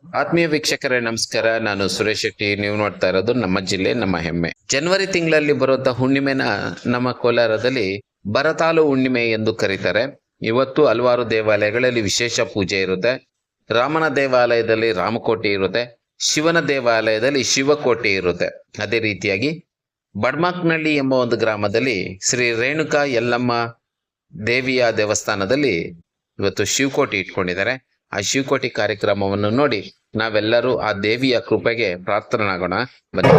ಆತ್ಮೀಯ ವೀಕ್ಷಕರೇ ನಮಸ್ಕಾರ. ನಾನು ಸುರೇಶ್ ಶೆಟ್ಟಿ. ನೀವು ನೋಡ್ತಾ ಇರೋದು ನಮ್ಮ ಜಿಲ್ಲೆ ನಮ್ಮ ಹೆಮ್ಮೆ. ಜನವರಿ ತಿಂಗಳಲ್ಲಿ ಬರುವಂತಹ ಹುಣ್ಣಿಮೆನ ನಮ್ಮ ಕೋಲಾರದಲ್ಲಿ ಬರತಾಲು ಹುಣ್ಣಿಮೆ ಎಂದು ಕರೀತಾರೆ. ಇವತ್ತು ಹಲವಾರು ದೇವಾಲಯಗಳಲ್ಲಿ ವಿಶೇಷ ಪೂಜೆ ಇರುತ್ತೆ. ರಾಮನ ದೇವಾಲಯದಲ್ಲಿ ರಾಮಕೋಟೆ ಇರುತ್ತೆ, ಶಿವನ ದೇವಾಲಯದಲ್ಲಿ ಶಿವಕೋಟೆ ಇರುತ್ತೆ. ಅದೇ ರೀತಿಯಾಗಿ ಬಡ್ಮಾಕ್ನಳ್ಳಿ ಎಂಬ ಒಂದು ಗ್ರಾಮದಲ್ಲಿ ಶ್ರೀ ರೇಣುಕಾ ಯಲ್ಲಮ್ಮ ದೇವಿಯ ದೇವಸ್ಥಾನದಲ್ಲಿ ಇವತ್ತು ಶಿವಕೋಟೆ ಇಟ್ಕೊಂಡಿದ್ದಾರೆ. ಆ ಶಿವಕೋಟೆ ಕಾರ್ಯಕ್ರಮವನ್ನು ನೋಡಿ ನಾವೆಲ್ಲರೂ ಆ ದೇವಿಯ ಕೃಪೆಗೆ ಪ್ರಾರ್ಥನಾಗೋಣ ಬನ್ನಿ.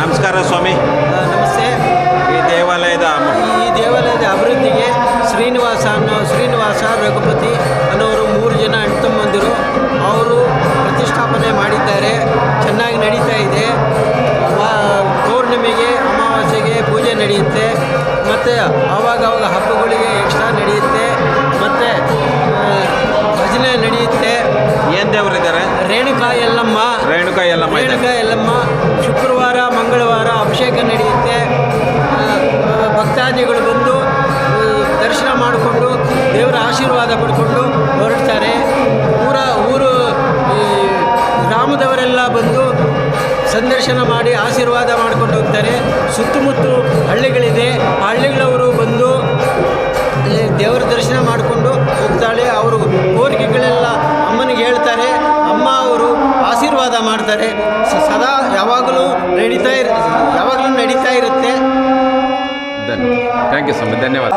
ನಮಸ್ಕಾರ ಸ್ವಾಮಿ. ನಮಸ್ತೆ. ಈ ದೇವಾಲಯದ ಅಭಿವೃದ್ಧಿಗೆ ಶ್ರೀನಿವಾಸ ರಘುಪತಿ ಅನ್ನೋರು 3 ಜನ ಅಣ್ತಮ್ಮಂದಿರು ಅವರು ಪ್ರತಿಷ್ಠಾಪನೆ ಮಾಡಿದ್ದಾರೆ. ಚೆನ್ನಾಗಿ ನಡೀತಾ ಇದೆ. ಪೌರ್ಣಿಮೆಗೆ ಅಮಾವಾಸ್ಯೆಗೆ ಪೂಜೆ ನಡೆಯುತ್ತೆ, ಮತ್ತು ಆವಾಗವಾಗ ಹಬ್ಬಗಳಿಗೆ ಎಕ್ಸ್ಟ್ರಾ ನಡೆಯುತ್ತೆ, ಮತ್ತು ಭಜನೆ ನಡೆಯುತ್ತೆ. ಏನು ದೇವರಿದ್ದಾರೆ? ರೇಣುಕಾ ಯಲ್ಲಮ್ಮ. ಶುಕ್ರವಾರ ಮಂಗಳವಾರ ಅಭಿಷೇಕ ನಡೆಯುತ್ತೆ. ಭಕ್ತಾದಿಗಳು ಬಂದು ದರ್ಶನ ಮಾಡಿಕೊಂಡು ದೇವರ ಆಶೀರ್ವಾದ ಪಡ್ಕೊಂಡು ಹೊರಡ್ತಾರೆ. ಊರು ಗ್ರಾಮದವರೆಲ್ಲ ಬಂದು ಸಂದರ್ಶನ ಮಾಡಿ ಆಶೀರ್ವಾದ ಮಾಡ್ಕೊಂಡು ಹೋಗ್ತಾರೆ. ಸುತ್ತಮುತ್ತ ಹಳ್ಳಿಗಳಿದೆ, ಆ ಹಳ್ಳಿಗಳವರು ಬಂದು ದೇವರ ದರ್ಶನ ಮಾಡಿಕೊಂಡು ಹೋಗ್ತಾಳೆ. ಅವರು ಕೋರಿಕೆಗಳೆಲ್ಲ ಅಮ್ಮನಿಗೆ ಹೇಳ್ತಾರೆ. ಅಮ್ಮ ಅವರು ಆಶೀರ್ವಾದ ಮಾಡ್ತಾರೆ. ಸದಾ ಯಾವಾಗಲೂ ನಡೀತಾ ಇರುತ್ತೆ. ಥ್ಯಾಂಕ್ ಯು ಸ್ವಾಮಿ, ಧನ್ಯವಾದ.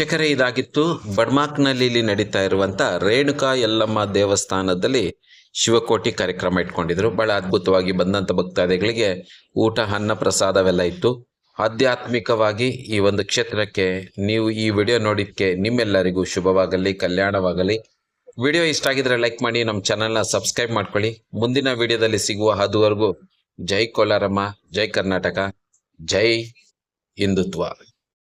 ವೀಕ್ಷಕರೇ, ಇದಾಗಿತ್ತು ಬಡ್ಮಾಕ್ನಲ್ಲಿ ಇಲ್ಲಿ ನಡೀತಾ ಇರುವಂತ ರೇಣುಕಾ ಯಲ್ಲಮ್ಮ ದೇವಸ್ಥಾನದಲ್ಲಿ ಶಿವಕೋಟಿ ಕಾರ್ಯಕ್ರಮ ಇಟ್ಕೊಂಡಿದ್ರು. ಬಹಳ ಅದ್ಭುತವಾಗಿ ಬಂದಂತ ಭಕ್ತಾದಿಗಳಿಗೆ ಊಟ, ಅನ್ನ ಪ್ರಸಾದವೆಲ್ಲ ಇತ್ತು. ಆಧ್ಯಾತ್ಮಿಕವಾಗಿ ಈ ಒಂದು ಕ್ಷೇತ್ರಕ್ಕೆ ನೀವು ಈ ವಿಡಿಯೋ ನೋಡಿದ್ಕೆ ನಿಮ್ಮೆಲ್ಲರಿಗೂ ಶುಭವಾಗಲಿ, ಕಲ್ಯಾಣವಾಗಲಿ. ವಿಡಿಯೋ ಇಷ್ಟ ಆಗಿದ್ರೆ ಲೈಕ್ ಮಾಡಿ, ನಮ್ಮ ಚಾನಲ್ನ ಸಬ್ಸ್ಕ್ರೈಬ್ ಮಾಡ್ಕೊಳ್ಳಿ. ಮುಂದಿನ ವಿಡಿಯೋದಲ್ಲಿ ಸಿಗುವ ಅದುವರೆಗೂ ಜೈ ಕೋಲಾರಮ್ಮ, ಜೈ ಕರ್ನಾಟಕ, ಜೈ ಹಿಂದುತ್ವ.